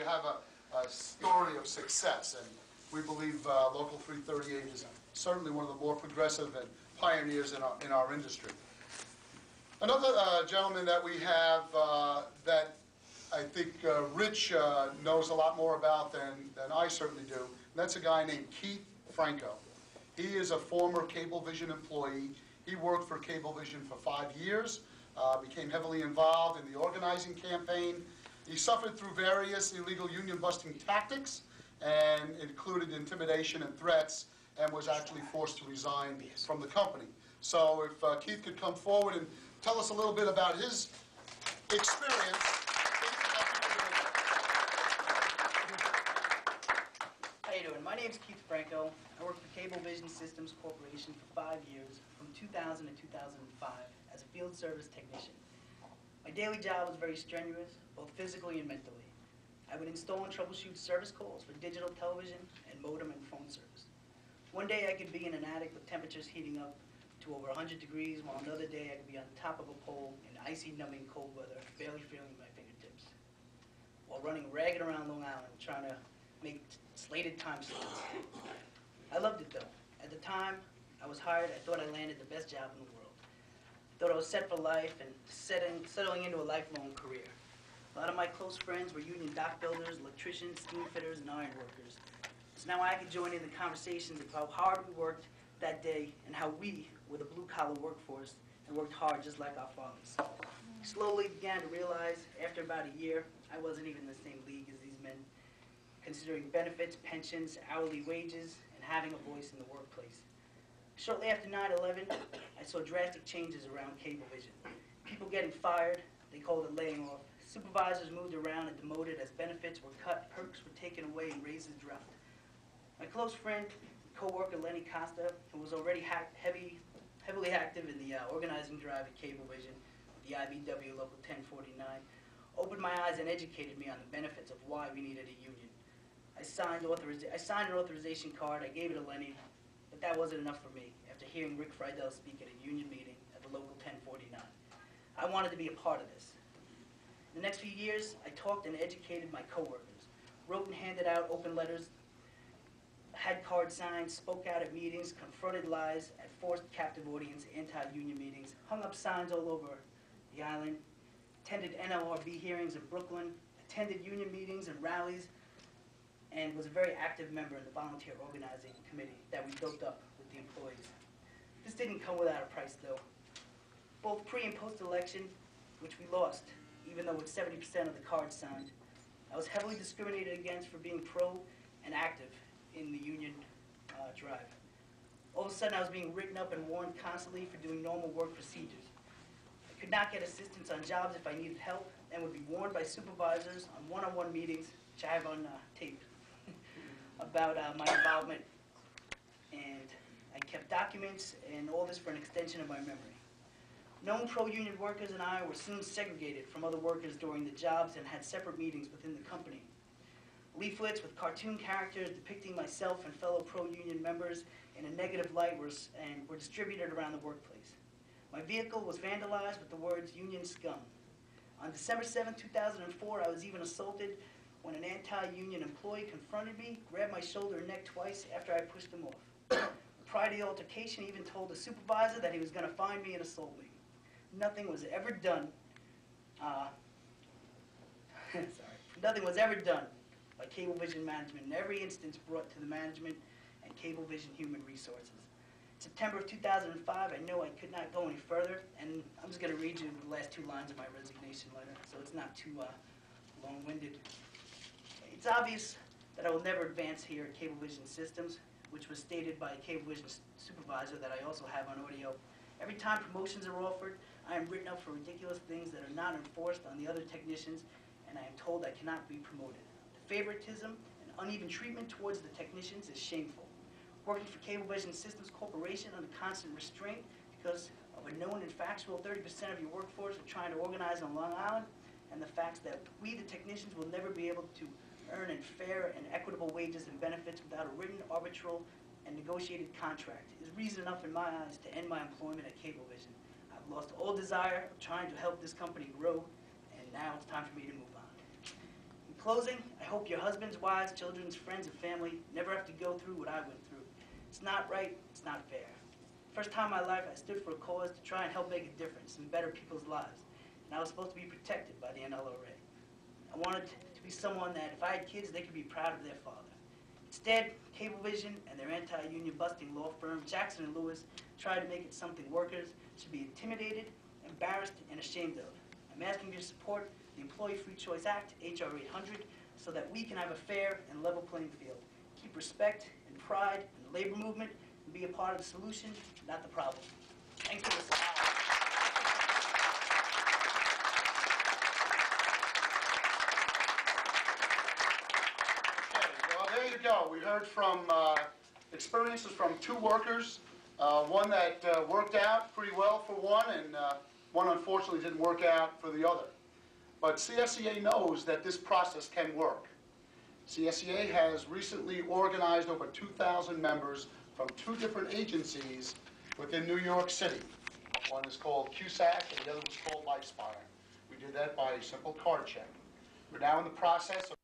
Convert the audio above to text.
have a story of success, and we believe Local 338 is certainly one of the more progressive and pioneers in our industry. Another gentleman that we have that I think Rich knows a lot more about than I certainly do, and that's a guy named Keith Franco. He is a former Cablevision employee. He worked for Cablevision for 5 years, became heavily involved in the organizing campaign. He suffered through various illegal union-busting tactics, and included intimidation and threats, and was actually forced to resign from the company. So if Keith could come forward and tell us a little bit about his experience. How you doing? My name is Keith Franco. I worked for Cablevision Systems Corporation for 5 years, from 2000 to 2005, as a field service technician. My daily job was very strenuous, both physically and mentally. I would install and troubleshoot service calls for digital television and modem and phone service. One day I could be in an attic with temperatures heating up to over 100 degrees, while another day I could be on top of a pole in icy, numbing cold weather, barely feeling my fingertips, while running ragged around Long Island trying to make slated time slots. I loved it though. At the time I was hired, I thought I landed the best job in the world. Thought I was set for life and settling into a lifelong career. A lot of my close friends were union dock builders, electricians, steam fitters, and iron workers. So now I could join in the conversations of how hard we worked that day and how we were the blue-collar workforce and worked hard just like our fathers. Slowly began to realize, after about a year, I wasn't even in the same league as these men, considering benefits, pensions, hourly wages, and having a voice in the workplace. Shortly after 9/11, I saw drastic changes around Cablevision. People getting fired, they called it laying off. Supervisors moved around and demoted as benefits were cut, perks were taken away, and raises dropped. My close friend, co-worker Lenny Costa, who was already heavily active in the organizing drive at Cablevision, the IBW Local 1049, opened my eyes and educated me on the benefits of why we needed a union. I signed an authorization card, I gave it to Lenny, but that wasn't enough for me after hearing Rick Friedel speak at a union meeting at the Local 1049. I wanted to be a part of this. In the next few years, I talked and educated my coworkers, wrote and handed out open letters, had cards signed, spoke out at meetings, confronted lies at forced captive audience anti-union meetings, hung up signs all over the island, attended NLRB hearings in Brooklyn, attended union meetings and rallies, and was a very active member in the volunteer organizing committee that we built up with the employees. This didn't come without a price, though. Both pre- and post-election, which we lost, even though with 70% of the cards signed, I was heavily discriminated against for being pro and active in the union drive. All of a sudden, I was being written up and warned constantly for doing normal work procedures. I could not get assistance on jobs if I needed help, and would be warned by supervisors on one-on-one meetings, which I have on tape, about my involvement. And I kept documents and all this for an extension of my memory. Known pro-union workers and I were soon segregated from other workers during the jobs and had separate meetings within the company. Leaflets with cartoon characters depicting myself and fellow pro-union members in a negative light were distributed around the workplace. My vehicle was vandalized with the words "Union Scum." On December 7, 2004, I was even assaulted when an anti-union employee confronted me, grabbed my shoulder and neck twice after I pushed him off. Prior to the altercation, he even told the supervisor that he was going to find me and assault me. Nothing was ever done. Nothing was ever done by Cablevision management in every instance brought to the management and Cablevision Human Resources. September of 2005, I know I could not go any further, and I'm just going to read you the last 2 lines of my resignation letter, so it's not too long-winded. It's obvious that I will never advance here at Cablevision Systems, which was stated by a Cablevision supervisor that I also have on audio. Every time promotions are offered, I am written up for ridiculous things that are not enforced on the other technicians, and I am told I cannot be promoted. The favoritism and uneven treatment towards the technicians is shameful. Working for Cablevision Systems Corporation under constant restraint because of a known and factual 30% of your workforce are trying to organize on Long Island, and the fact that we, the technicians, will never be able to earn in fair and equitable wages and benefits without a written, arbitral, and negotiated contract is reason enough in my eyes to end my employment at Cablevision. I've lost all desire of trying to help this company grow, and now it's time for me to move on. In closing, I hope your husbands, wives, children, friends, and family never have to go through what I went through. It's not right, it's not fair. First time in my life I stood for a cause to try and help make a difference and better people's lives. And I was supposed to be protected by the NLRA. I wanted to be someone that if I had kids, they could be proud of their father. Instead, Cablevision and their anti-union busting law firm, Jackson & Lewis, tried to make it something workers should be intimidated, embarrassed, and ashamed of. I'm asking you to support the Employee Free Choice Act, H.R. 800, so that we can have a fair and level playing field. Keep respect and pride in the labor movement and be a part of the solution, not the problem. Thanks for listening. Okay, well, there you go. We heard from experiences from two workers, one that worked out pretty well for one, and one unfortunately didn't work out for the other. But CSEA knows that this process can work. CSEA has recently organized over 2,000 members from 2 different agencies within New York City. One is called COMMACK and the other was called Lifespire. We did that by a simple card check. We're now in the process of